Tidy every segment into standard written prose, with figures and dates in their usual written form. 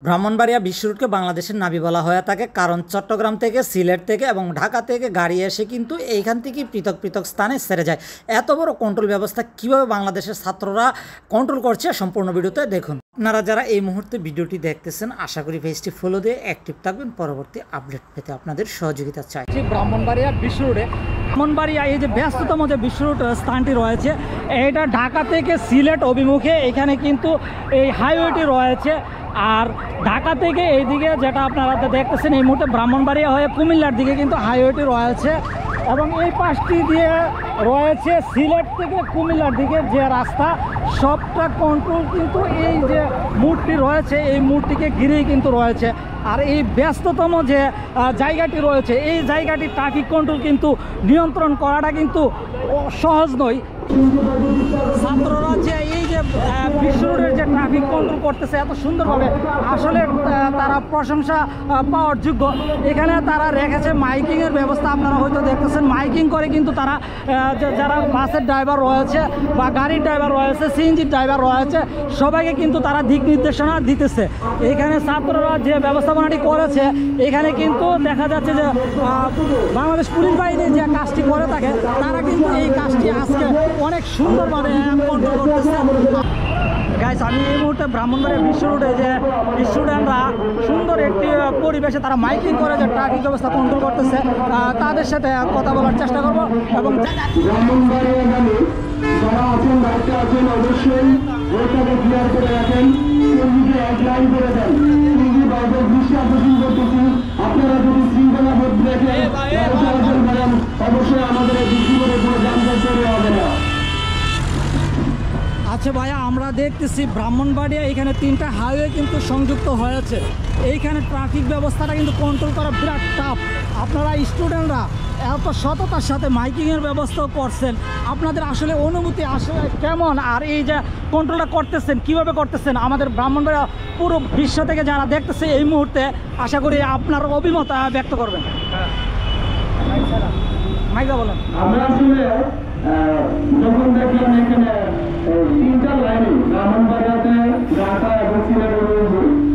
ব্রাহ্মণবাড়িয়া বিশ্ব রুটকে বাংলাদেশের নাভি বলা হয়ে থাকে, কারণ চট্টগ্রাম থেকে, সিলেট থেকে এবং ঢাকা থেকে গাড়ি এসে কিন্তু এইখান থেকেই পৃথক পৃথক স্থানে সেরে যায়। এত বড় কন্ট্রোল ব্যবস্থা কিভাবে বাংলাদেশের ছাত্ররা কন্ট্রোল করছে সম্পূর্ণ ভিডিওতে দেখুন। আপনারা যারা এই মুহূর্তে ভিডিওটি দেখতেছেন, আশা করি পেজটি ফলো দিয়ে অ্যাক্টিভ থাকবেন, পরবর্তী আপডেট পেতে আপনাদের সহযোগিতা চাই। ব্রাহ্মণবাড়িয়া বিশ্ব রুটে, ব্রাহ্মণবাড়িয়া এই যে ব্যস্ততম যে বিশ্ব রুট স্থানটি রয়েছে, এটা ঢাকা থেকে সিলেট অভিমুখে এখানে কিন্তু এই হাইওয়েটি রয়েছে। আর ঢাকা থেকে এইদিকে যেটা আপনারা দেখতেছেন এই মুহূর্তে ব্রাহ্মণবাড়িয়া হয়ে কুমিল্লার দিকে কিন্তু হাইওয়েটি রয়েছে, এবং এই পাশটি দিয়ে রয়েছে সিলেট থেকে কুমিল্লার দিকে যে রাস্তা। সবটা কন্ট্রোল কিন্তু এই যে মোড়টি রয়েছে এই মোড়টিকে ঘিরেই কিন্তু রয়েছে। আর এই ব্যস্ততম যে জায়গাটি রয়েছে এই জায়গাটি ট্রাফিক কন্ট্রোল কিন্তু নিয়ন্ত্রণ করাটা কিন্তু সহজ নয়। ছাত্ররা যে এই যে বিশ্ব রোডের যে ট্রাফিক কন্ট্রোল করতেছে এত সুন্দরভাবে, আসলে তারা প্রশংসা পাওয়ার যোগ্য। এখানে তারা রেখেছে মাইকিংয়ের ব্যবস্থা, আপনারা হয়তো দেখতেছেন মাইকিং করে কিন্তু তারা যারা বাসের ড্রাইভার রয়েছে বা গাড়ির ড্রাইভার রয়েছে, সিএনজির ড্রাইভার রয়েছে, সবাইকে কিন্তু তারা দিক নির্দেশনা দিতেছে। এখানে ছাত্ররা যে ব্যবস্থাপনাটি করেছে, এখানে কিন্তু দেখা যাচ্ছে যে বাংলাদেশ পুলিশ বাহিনী যে কাজটি করে থাকে, তারা কিন্তু এই কাজটি আজকে অনেক সুন্দরভাবে কন্ট্রোল করতেছে। গাইস, আমি এই মুহূর্তে ব্রাহ্মণবাড়িয়া বিশ্ব রোডে যে স্টুডেন্টরা সুন্দর একটি পরিবেশে তারা মাইকিং করে যে ট্রাফিক ব্যবস্থা কন্ট্রোল করতেছে, তাদের সাথে কথা বলার চেষ্টা করব। এবং যারা আছেন দায়িত্বে আছেন অবশ্যই ওইটাকে ক্লিয়ার করে রাখেন, লাইন করে দেন। আপনারা যদি শৃঙ্খলা বোধ দেখেন অবশ্যই আমাদের হবে না। আচ্ছা ভাইয়া, আমরা দেখতেছি ব্রাহ্মণবাড়িয়া এখানে 3টা হাইওয়ে কিন্তু সংযুক্ত হয়েছে। এইখানে ট্রাফিক ব্যবস্থাটা কিন্তু কন্ট্রোল করা বিরাট টাফ। আপনারা স্টুডেন্টরা এত সততার সাথে মাইকিংয়ের ব্যবস্থাও করছেন, আপনাদের আসলে অনুভূতি আসলে কেমন? আর এই যে কন্ট্রোলটা করতেছেন কীভাবে করতেছেন, আমাদের ব্রাহ্মণবাড়িয়া পুরো বিশ্ব থেকে যারা দেখতেছে এই মুহূর্তে, আশা করি আপনার অভিমত ব্যক্ত করবেন। মাইকা বলেন। আমরা আসলে যখন দেখলাম এখানে 3টা লাইনে ব্রাহ্মণবাড়িয়াতে ঢাকা এবং সিলেট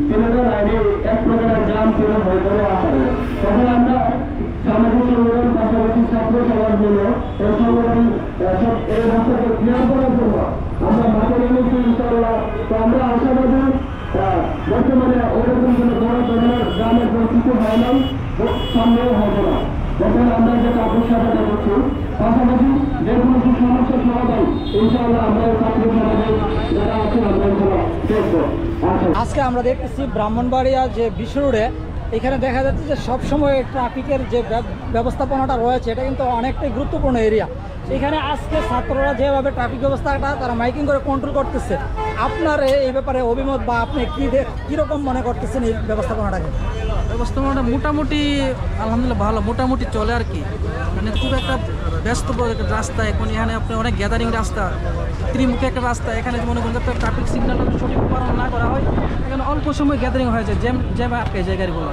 তিনটা লাইনে এক প্রকারের জাম ছিল হয়ে আকারে, তখন আমরা সামাজিক সংগঠন পাশাপাশি ছাত্র সমাজ মিলে এই সংগঠন এই রাস্তাকে ক্লিয়ার করার জন্য আমরা মাঠে নেমেছি ইনশাআল্লাহ। তো আমরা আশাবাদী বর্তমানে ওরকম কোনো বড় ধরনের গ্রামের পরিস্থিতি হয় নাই, সামনেও হবে না। যখন আমরা যে কাপড় করছি পাশাপাশি যে কোনো সমস্যার সমাধান ইনশাআল্লাহ আমরা ছাত্র সমাজে যারা আছে আমরা দেখবো। আজকে আমরা দেখতেছি ব্রাহ্মণবাড়িয়া যে বিশ্ব রোডে, এখানে দেখা যাচ্ছে যে সবসময় ট্রাফিকের যে ব্যবস্থাপনাটা রয়েছে এটা কিন্তু অনেকটাই গুরুত্বপূর্ণ এরিয়া। এখানে আজকে ছাত্ররা যেভাবে ট্রাফিক ব্যবস্থাটা তারা মাইকিং করে কন্ট্রোল করতেছে, আপনার এই ব্যাপারে অভিমত বা আপনি কীরকম মনে করতেছেন এই ব্যবস্থাপনাটাকে? ব্যবস্থাপনাটা মোটামুটি আলহামদুলিল্লাহ ভালো, মোটামুটি চলে আর কি। মানে খুব একটা ব্যস্ত রাস্তা, এখন এখানে আপনি অনেক গ্যাদারিং রাস্তা, ত্রিমুখী একটা রাস্তা, এখানে মনে করেন যাতে ট্রাফিক সিগন্যালটা সঠিক পালন না করা হয়, এখানে অল্প সময় গ্যাদারিং হয়ে যায়, জ্যাম আটকে যায় গাড়িগুলো।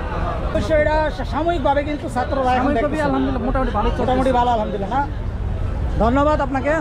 অবশ্যই এটা সাময়িকভাবে কিন্তু ছাত্ররা আলহামদুলিল্লাহ মোটামুটি ভালো আলহামদুলিল্লাহ না। ধন্যবাদ আপনাকে।